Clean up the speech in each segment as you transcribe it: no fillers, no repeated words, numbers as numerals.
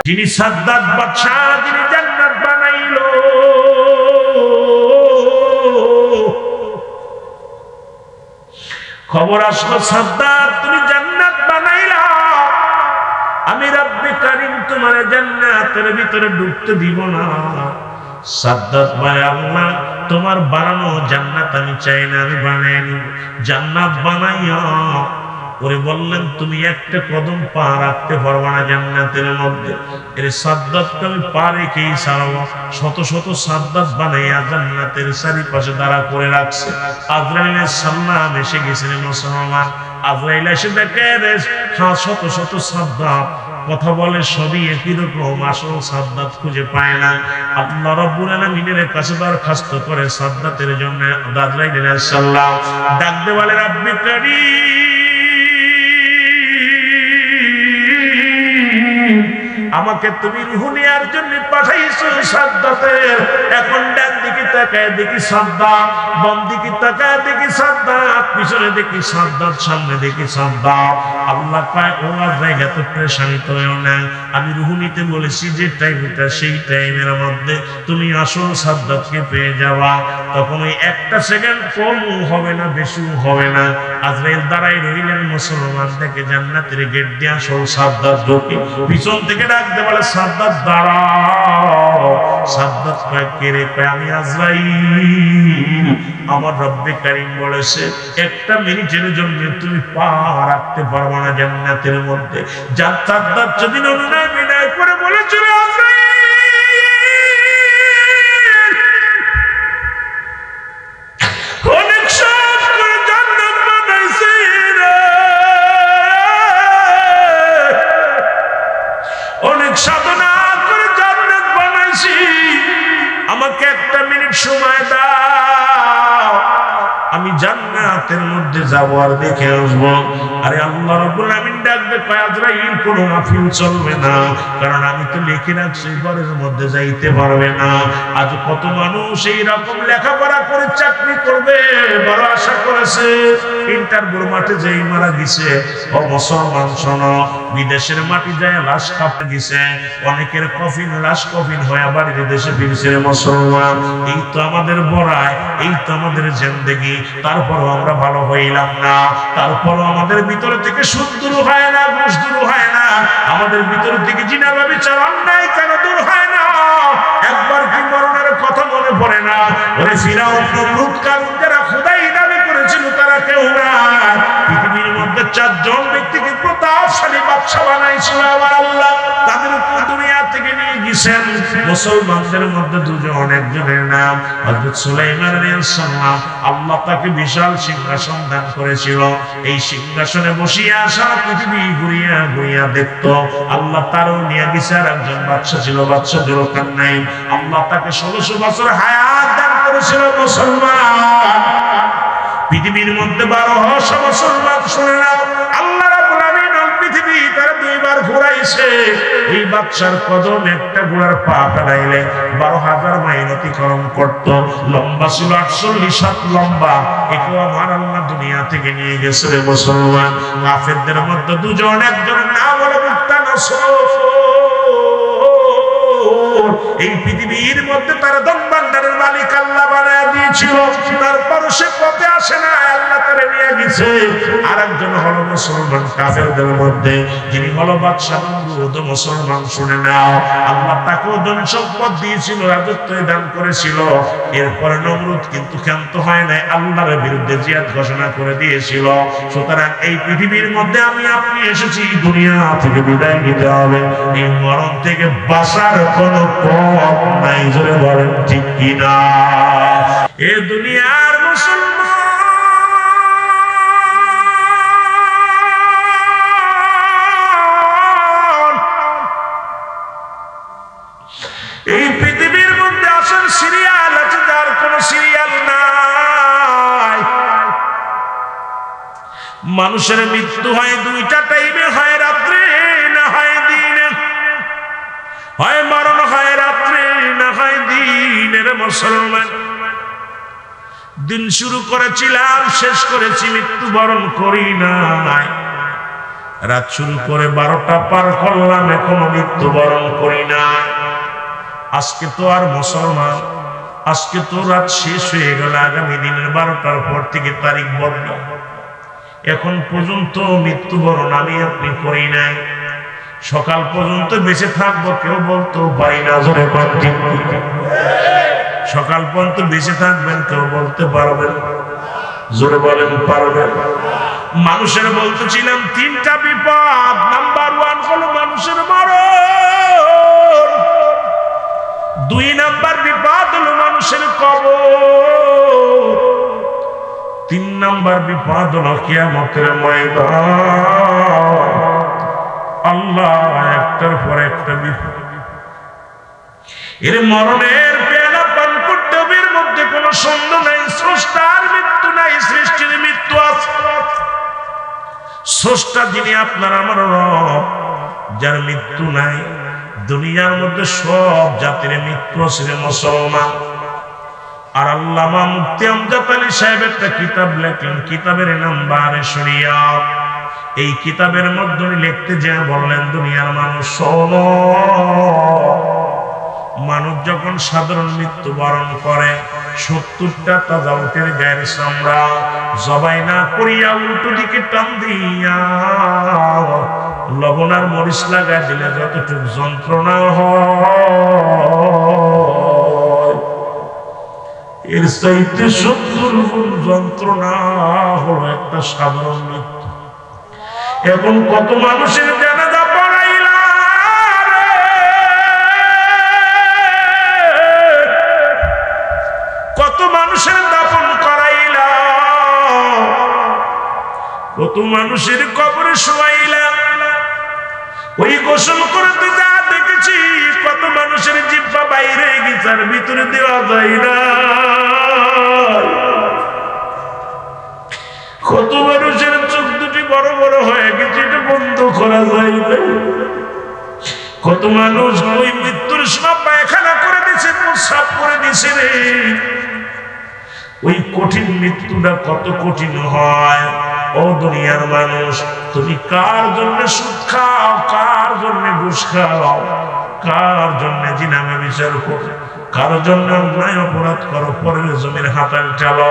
যিনি সাদ্দাত বাদশা, যিনি জান্নাত বানাইলো, খবর আসলো সাদ্দাত তুমি জান্নাত বানাইলা, আমি রব্বে কারীম তোমার জান্নাতের ভিতরে ঢুকতে দিব না। সাদ্দাত ভাই, আল্লাহ তোমার বানানো জান্নাত আমি চাই না, আমি বানাই নিব। জান্নাত বানাইয়া ওরে বললেন তুমি একটা কদম পা রাখতে পারবা না জান্নাতের মধ্যে। এর সাদ্দাতকে আমি পা রেখেই ছাড়বো। শত শত সাদ্দাত বানাইয়া জান্নাতের চারিপাশে দাঁড়া করে রাখছে। আজরাইল সালাম এসে গেছিলেন মুসলমান। আজরাইল এসে দেখে শত শত সাদ্দাত কথা বলে, সবই একই রকম, আসল সাদ্দাত খুঁজে পায় না। আল্লাহ রাব্বুল আলামিনের কাছে দরখাস্ত করে সাদ্দাতের জন্য। আজরাইল আলাইহিস সালাম ডাক দিয়ে বলে, রব্বে কারীম, আমাকে তুমি রূহ নেয়ার জন্য পাঠাইছো সাদ্দাতের। এখন ডান দিকে তাকায় দেখি সাদ্দাত, বাম দিকে তাকায় দেখি সাদ্দাত, পিছনে দেখি সাদ্দাত, সামনে দেখি সাদ্দাত। আল্লাহ কয়, ও আজরাইল এত পেরেশানিত হইও না, আমি রূহ নিতে বলেছি যে টাইমটা, সেই টাইমের মধ্যে তুমি আসল সাদ্দাতকে পেয়ে যাবা। তখন ওই একটা সেকেন্ড কমও হবে না, বেশিও হবে না। আজরাইল দাঁড়াই রইলেন। মুসলমান থেকে জান্নাতের গেট দিয়ে আসল সাদ্দাত ঢোকে। পিছন থেকে ডাকতে বলে, সাদ্দাত দাঁড়াও। সাদ্দাত কয়, কে রে? কয়, আমি আজরাইল। আমার রব্বে কারীম বলেছে একটা মিনিটের জন্য তুমি পা রাখতে পারবে না জান্নাতের মধ্যে। যার সাদ্দাত যদি অনুনয় বিনয় করে বলেছিল, অনেক সব করে জান্নাত বানাইছে রে, অনেক সাধনা করে জান্নাত বানাইছি, আমাকে একটা মিনিট সময় দাও, আমি জান্নাতের মধ্যে যাব আর দেখে আসবো। আরে আল্লাহ রাব্বুল আলামিন ডাকবে, কয় আজরাইল কোনো মাহফিল চলবে না, কারণ আমি তো লিখে রাখছি ঘরের মধ্যে যাইতে পারবে না। আজ কত মানুষ এই রকম লেখাপড়া করে চাকরি করবে বড় আশা করেছে, ইন্টারভিউর মাঠে যেই মারা গেছে। ও মুসলমান শোনো, বিদেশের মাটি যায় লাশ কাঁপতে গেছে, অনেকের কফিন লাশ কফিন হয়ে বাড়িতে দেশে ফিরছে। মুসলমান, এই তো আমাদের বড়াই, এই তো আমাদের জিন্দেগি। তারপরও আমরা ভালো হইলাম না, তারপরও আমাদের ভিতর থেকে সুদ দূর হয় না, ঘুষ দূর হয় না, আমাদের ভিতর থেকে জিনা ব্যভিচার অন্যায় কেন দূর হয় না? একবার কি মরণের কথা মনে পড়ে না? ওরে ফিরাউন, নমরুদ, কারুন যারা খোদাই দাবি করেছিল তারা কেউ না। পৃথিবীর মধ্যে 4 জন ব্যক্তিকে প্রতাপশালী বাদশা বানাইছিল আমার আল্লাহ, তাদের উপর দুনিয়া থেকে নিয়ে গেছেন। মুসলমানদের মধ্যে 2 জন, একজনের নাম হযরত সুলাইমান আলাইহিস সালাম। আল্লাহ তাকে বিশাল সিংহাসন দান করেছিল। এই সিংহাসনে বসিয়া সারা পৃথিবী ঘুরিয়া ঘুরিয়া দেখতো। আল্লাহ তারও নিয়ে গেছে। আর একজন বাদশা ছিল, বাদশা যুলকারনাইন। আল্লাহ তাকে 1600 বছর হায়াত দান করেছিল। মুসলমান, পৃথিবীর মধ্যে 1200 মুসলমান শুনে নাও, আল্লাহ রাব্বুল আলামিন পৃথিবী তারা 2 বার ঘুরাইছে। এই বাদশার কদম একটা ঘোড়ার পা ফেলাইলে 12,000 মাইল অতিক্রম করত। লম্বা ছিল 48 হাত লম্বা। একেও আমার আল্লাহ দুনিয়া থেকে নিয়ে গেছে রে মুসলমান। কাফেরদের মধ্যে 2 জন, একজনের নাম হলো মুক্তানসর। এই পৃথিবীর মধ্যে তারা ধনভাণ্ডারের মালিক আল্লাহ বানায় দিয়েছিল, তারপরও সে পথে আসে না, আল্লাহ তারে নিয়ে গেছে। আর একজন হলো মুসলমান কাফেরদের মধ্যে, যিনি হলো বাদশা নমরুদ। মুসলমান শুনে নাও, আল্লাহ তাকেও ধন সম্পদ দিয়েছিল, রাজত্ব দান করেছিল। এরপরে নমরুদ কিন্তু ক্ষান্ত হয় নাই, আল্লাহর বিরুদ্ধে জিহাদ ঘোষণা করে দিয়েছিল। সুতরাং এই পৃথিবীর মধ্যে আমি আপনি এসেছি দুনিয়া থেকে বিদায় নিতে হবে। এই মরণ থেকে বাঁচার কোনো পথ নাই, জোরে বলেন ঠিক কিনা? এ দুনিয়ার মুসলমান, এই পৃথিবীর মধ্যে আসল সিরিয়াল আছে, যার কোনো সিরিয়াল নাই। মানুষের মৃত্যু হয় 2টা টাইমে, হয় রাত্রে না হয় দিনে, হয় মরণ হয় রাত্রে না হয় দিনের। মুসলমান, দিন শুরু করেছিলাম, শেষ করেছি, মৃত্যুবরণ করি নাই। রাত শুরু করে 12টা পার করলাম, এখনো মৃত্যুবরণ করি না। আজকে তো আর মুসলমান, আজকে তো রাত শেষ হয়ে গেল, আগামী দিনের 12টার পর থেকে তারিখ বদলা, এখন পর্যন্ত মৃত্যুবরণ আমি আপনি করি নাই। সকাল পর্যন্ত বেঁচে থাকবো কেউ বলতেও পারি না, জোরে ঠিক। সকাল পর্যন্ত বেঁচে থাকবেন কেউ বলতে পারবেন? জোরে বলেন পারবেন? মানুষের বলতেছিলাম 3টা বিপদ। নাম্বার 1 হলো মানুষের মরণ, 2 নাম্বার বিপদ হলো মানুষের কবর, 3 নাম্বার বিপদ হলো কিয়ামতের ময়দান। আল্লাহ একটার পর একটা বিপদ। এর মরণের পেয়ালা পান করতে হবে, এর মধ্যে কোনো সন্দেহ নাই। স্রষ্টার মৃত্যু নাই, সৃষ্টির মৃত্যু আছে। স্রষ্টা যিনি আপনার আমার রব, যার মৃত্যু নাই। দুনিয়ার মধ্যে সব জাতির মৃত্যু আছে মুসলমান। আর আল্লামা মুফতি আমজাদ আলী সাহেব একটা কিতাব লেখলেন, কিতাবের নাম বারে শরিয়াত। এই কিতাবের মধ্যে লিখতে যে বললেন, দুনিয়ার মানুষ শোনো, মানুষ যখন সাধারণ মৃত্যু বরণ করে 70টা তাজা উটের গায়ের চামড়া জবাই না করিয়া উল্টো দিকে টান দিয়া লবণ আর মরিচ লাগা দিলে যতটুকু যন্ত্রণা হয়, এর চাইতে 70 গুণ যন্ত্রণা হলো একটা সাধারণ মৃত্যু। এখন কত মানুষের জানাজা পড়াইলা, কত মানুষের দাফন করাইলা, কত মানুষের কবরে শোয়াইলা। ওই গোসল করতে যা দেখেছি, কত মানুষের জিহ্বা বাইরে গিজার ভিতরে দেওয়া যায় না, কত মানুষের চোখ দুটি বড় বড় হয়ে গেছে, এটা বন্ধ করা যায় না। কত মানুষ ওই মৃত্যুর সময় পায়খানা করে দিছে, প্রস্রাব করে দিছে রে। ওই কঠিন মৃত্যুটা কত কঠিন হয়। ও দুনিয়ার মানুষ, তুমি কার জন্য সুদ খাও, কার জন্য ঘুষ খাও, কার জন্য জিনামে বিচার করো, কার জন্য অন্যায় অপরাধ করো, পরের জমির হাতাল চালো,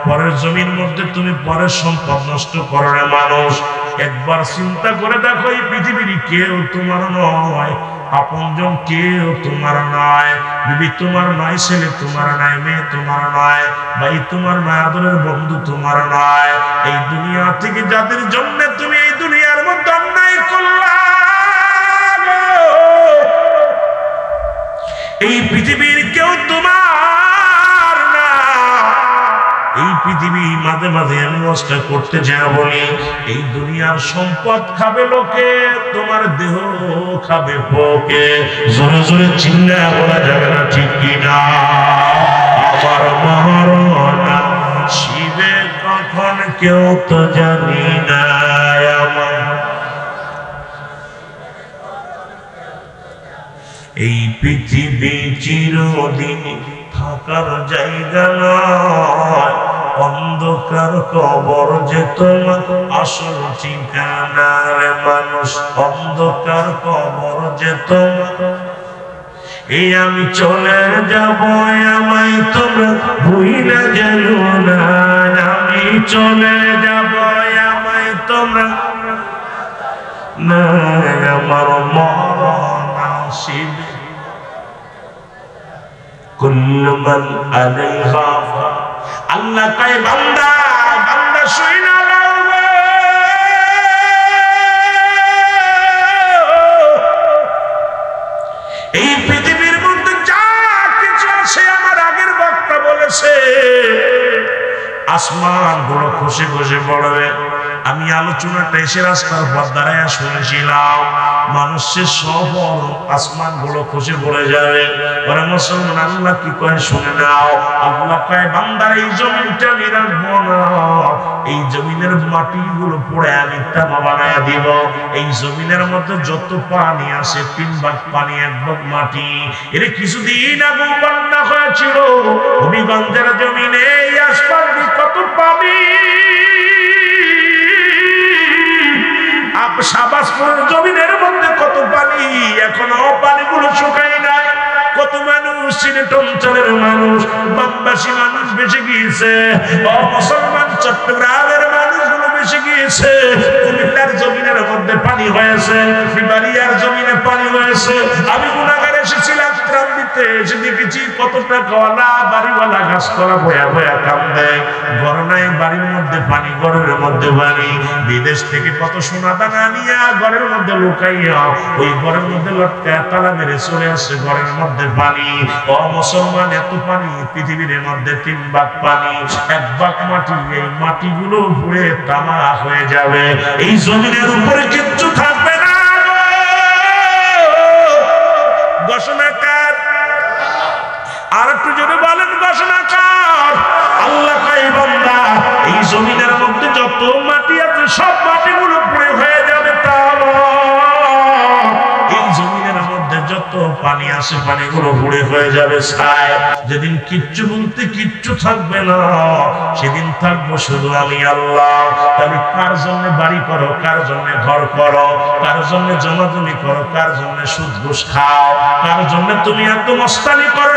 পরের জমির মধ্যে তুমি পরের সম্পদ নষ্ট করো রে মানুষ। একবার চিন্তা করে দেখো, এই পৃথিবীর কেউ তোমার নয়, আপনজন কেউ তোমার নয়, বিবি তোমার নয়, ছেলে তোমার নয়, মেয়ে তোমার নয়, ভাই তোমার নয়, আদরের বন্ধু তোমার নয়। এই দুনিয়া থেকে যাদের জন্য তুমি এই দুনিয়ার মধ্যে অন্যায় করলা, এই পৃথিবীর কেউ তোমার না। এই পৃথিবী মাঝে মাঝে আমি নষ্ট করতে যা বলি, এই দুনিয়ার সম্পদ খাবে লোকে, তোমার দেহ খাবে পোকে। জোরে জোরে চিন্তা বলা যাবে না, ঠিক কিনা? আমার মরণ শিবে কখন কেউ তো জানি না, আমার এই পৃথিবী চিরদিন থাকার জায়গা নয়, অন্ধকার কবর যে তোমার আসল ঠিকানা রে মানুষ, অন্ধকার কবর যে তোমার। এই আমি চলে যাব, আমায় তোমরা ভুইলা যেও না, আমি চলে যাব, আমায় তোমরা না, আমার মরণ আসিবে। কুল্লু মান আলাইহা, আল্লাহ কয় বান্দা, বান্দা শুইনা নাও, এই পৃথিবীর মধ্যে যা কিছু আছে, আমার আগের বক্তা বলেছে, আসমান গুলো খসে খসে পড়বে। আমি আলোচনাটা এসে রাস্তার পর দাঁড়ায় শুনেছিলাম, মানুষের সব আসমান গুলো খসে পড়ে যাবে। ওরা মুসলমান, আল্লাহ কি কয় শুনে নাও। আল্লাহ কয় বান্দার এই জমিনটা আমি রাখবো না, এই জমিনের মাটি গুলো পড়ে আমি তামা বানায় দিব। এই জমিনের মধ্যে যত পানি আছে 3 ভাগ পানি 1 ভাগ মাটি। এর কিছুদিন আগে বন্যা হয়েছিল হবিগঞ্জের জমিনে, এই আসমান কত পানি, জমিনের মধ্যে কত পানি, এখনো পানিগুলো শুকায় নাই। কত মানুষ সিলেট অঞ্চলের মানুষ, বামবাসী মানুষ বেশি গিয়েছে, মুসলমান চট্টগ্রামের মানুষগুলো বেশি গিয়েছে। কুমিল্লার জমিনের মধ্যে পানি হয়েছে, বাড়িয়ার জমিনে পানি হয়েছে। আমি গুনাগার এসেছিলাম ত্রাণ দিতে, এসে দেখেছি কতটা কলা বাড়িওয়ালা গাছ করা বয়া বয়া কান্দে। ঘর নাই, বাড়ির মধ্যে পানি, ঘরের মধ্যে পানি। বিদেশ থেকে কত সোনা দানা নিয়ে ঘরের মধ্যে লুকাইয়া ওই ঘরের মধ্যে লটকায় তালা মেরে চলে আসছে, ঘরের মধ্যে পানি। মুসলমান, এত পানি পৃথিবীর মধ্যে 3 ভাগ পানি, 1 ভাগ মাটি। এই মাটিগুলো পুড়ে তামা হয়ে যাবে, এই জমিনের উপরে কিচ্ছু থাকবে না। ঘোষণাকার আর একটু জোরে বলেন, ঘোষণাকার আল্লাহ কয় বান্দা, এই জমিনের মধ্যে যত মাটি আছে সব মাটিগুলো পুড়ে হয়ে যাবে তামা। এই জমিনের মধ্যে যত পানি আছে পানিগুলো পুড়ে হয়ে যাবে ছাই। যেদিন কিচ্ছু বলতে কিচ্ছু থাকবে না, সেদিন থাকবো শুধু আমি আল্লাহ। তাহলে কার জন্য বাড়ি করো, কার জন্য ঘর করো, কার জন্য জমাজমি করো, কার জন্য সুদ ঘুষ খাও, কার জন্য তুমি এত মস্তানি করো?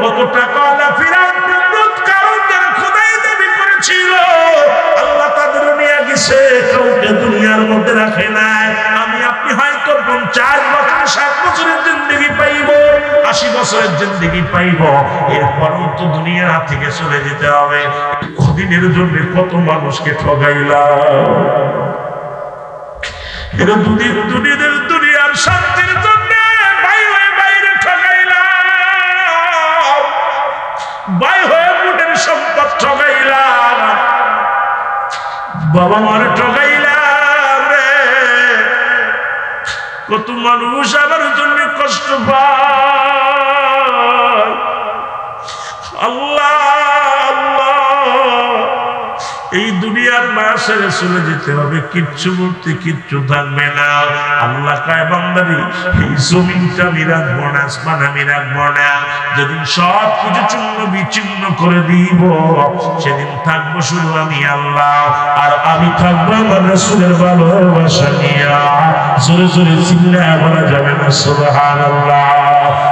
কত টাকা ফিরান কারণদের খোদাই দাবি করেছিল, আল্লাহ তাদের নিয়ে গেছে, কাউকে দুনিয়ার মধ্যে রাখে নাই। আমি আপনি হয়তো 50 বছর 60 বছরের জিন্দেগি পাইব, 80 বছরের জিন্দেগি পাইব, এরপরও তো দুনিয়া থেকে চলে যেতে হবে। কদিনের জন্য কত মানুষকে ঠগাইলাম, এরা দুনিয়ার শান্তির জন্য বাইরে ঠগাইলাম, বাই হয়ে মুটের সম্পদ ঠগাইলাম, বাবা মার ঠগাইলাম রে। কত মানুষ আমার জন্য কষ্ট পায়। আল্লাহ এই দুনিয়ার মায়া ছেড়ে চলে যেতে হবে, কিচ্ছু বলতে কিচ্ছু থাকবে না। আল্লাহ কয় বান্দারে, এই জমিনটা আমি রাখবো না, আসমান আমি রাখবো না। যেদিন সব কিছু চূর্ণ বিচ্ছিন্ন করে দিব, সেদিন থাকবো শুধু আমি আল্লাহ, আর আমি থাকবো আমার রাসূলের ভালোবাসা নিয়া। জোরে জোরে চিল্লায়া বলা যাবে না সুবহানাল্লাহ।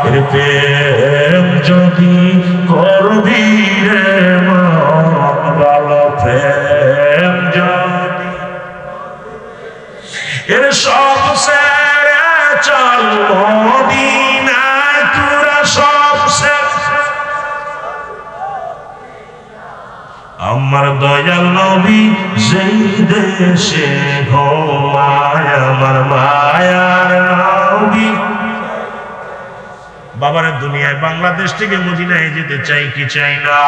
এর প্রেম যদি করবি রে প্রেম যদি, এর সব সেরে চল মদিনায়, তোরা সব আমার দয়াল নবী যেই দেশে ঘুমায়, আমার মায়ার নবী। বাবারা, দুনিয়ায় বাংলাদেশ থেকে মদিনায় যেতে চাই কি চাই না?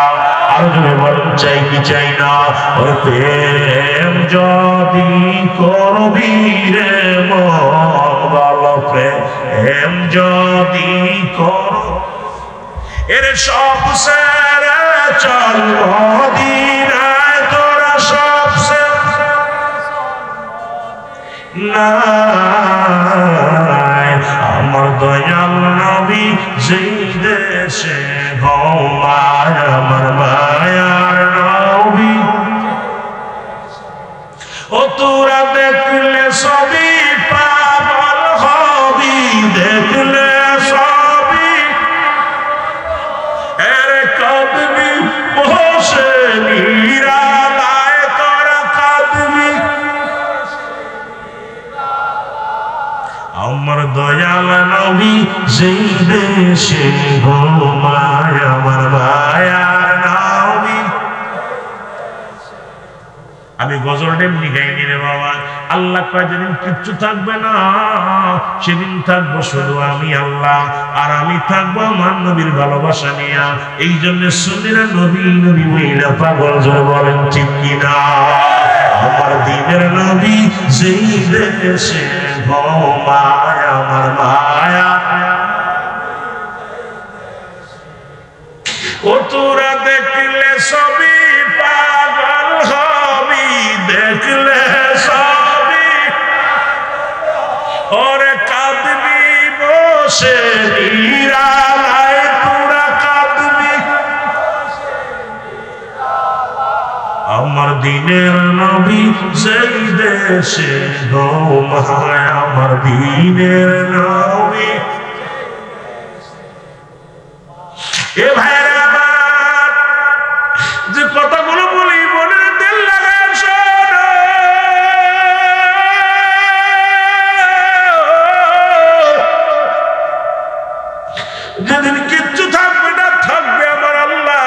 আর জোরে বলেন, চাই কি চাই না? ওর প্রেম যদি করবি রে মন ভালো, প্রেম যদি কর, এর সব সেরে চল মদিনায়, তোরা সব নাই। আমার দয়াল নবী যেই দেশে ঘুমায়, আমার মায়ার নবী। ও তোরা দেখলে সবই পাগল হবি, দেখলে সবই এর কাঁদবি বসে নিরালায়, তোরা কাঁদবি। আমার দয়াল নবী যেই দেশে ঘুমায়, আমার মায়ার নবী। আমি গজল এমনি গাইনি রে বাবা। আল্লাহ কয় যেদিন কিচ্ছু থাকবে না, সেদিন থাকবো শুধু আমি আল্লাহ, আর আমি থাকবো আমার নবীর ভালোবাসা নিয়ে। এই জন্য সুন্নিরা নবী নবী মহিলা পাগল, জোরে বলেন ঠিক কিনা? আমার দিনের নবী যেই দেশে ঘুমায়, আমার মায়া। ও তোরা দেখলে সবই পাগল হবি, দেখলে সবই ওরে কাঁদবি বসে নিরালায়, তোরা কাঁদবি। আমার দিনের নবী সেই দেশে গো মায় আমার দিনের নবী। এ ভাইরা আমার, যে কথাগুলো বলি মনের তেল লাগায় শোনো। যেদিন কিচ্ছু থাকবে না, থাকবে আমার আল্লাহ,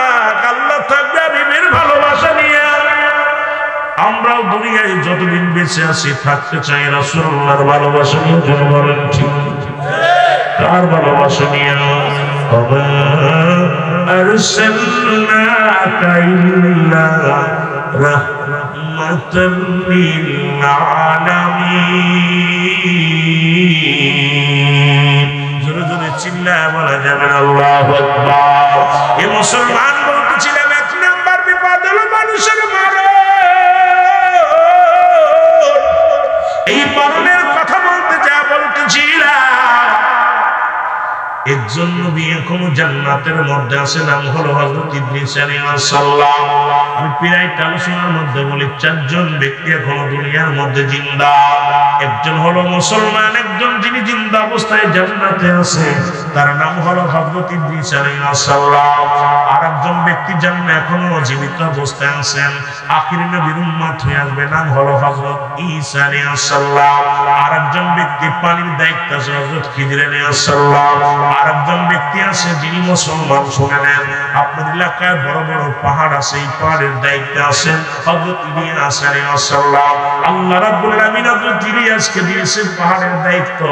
আল্লাহ থাকবে হাবিবের ভালোবাসা নিয়ে। আমরাও দুনিয়ায় যতদিন বেঁচে আছি থাকতে চাই রাসূলুল্লাহর ভালোবাসা নিয়ে। জন বলেন ঠিক? কার ভালোবাসা নিয়ে? আরসালনাকা ইল্লা রাহমাতাল লিল আলামিন। জোরে জোরে চিল্লায় বলা যাবে আল্লাহু আকবার। এ মুসলমান বলতেছিলাম, এক নাম্বার বিপদ হলো মানুষের মরণ। এই মরণের কথা বলতে যা বলতেছিলাম, একজন নবী এখনো জান্নাতের মধ্যে আছে, নাম হলো হযরত ইদ্রিস আলাইহিস সালাম। আমি প্রায় আলোচনার মধ্যে বলি, চারজন ব্যক্তি এখনো দুনিয়ার মধ্যে জিন্দা। একজন হলো মুসলমান, একজন যিনি জিন্দা অবস্থায় জান্নাতে আছে, তার নাম হলো হযরত ইদ্রিস আলাইহিস সালাম। আর একজন ব্যক্তি জান্নাতে এখনো জীবিত অবস্থায় আছেন, আখিরি নবীর উম্মত হয়ে আসবে, নাম হলো হযরত ঈসা আলাইহিস সালাম। আর একজন ব্যক্তি পানির দায়িত্ব আছে, হযরত খিজির আলাইহিস সালাম। আর একজন ব্যক্তি আছে যিনি মুসলমান, শুনে নেন, আপনার এলাকায় বড় বড় পাহাড় আছে, এই পাহাড়ের দায়িত্বে আছেন হযরত ইলিয়াস আলাইহিস সালাম। আল্লাহ রাব্বুল আলামিন হযরত ইলিয়াসকে দিয়েছেন পাহাড়ের দায়িত্ব।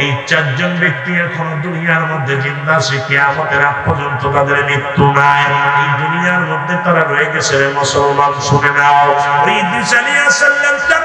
এই চারজন ব্যক্তি এখন দুনিয়ার মধ্যে জিন্দা আছে, কিয়ামতের আগ পর্যন্ত তাদের মৃত্যু নাই। এই দুনিয়ার মধ্যে তারা রয়ে গেছে মুসলমান, শুনে নাও। ইদ্রিস আলাইহিস সালাম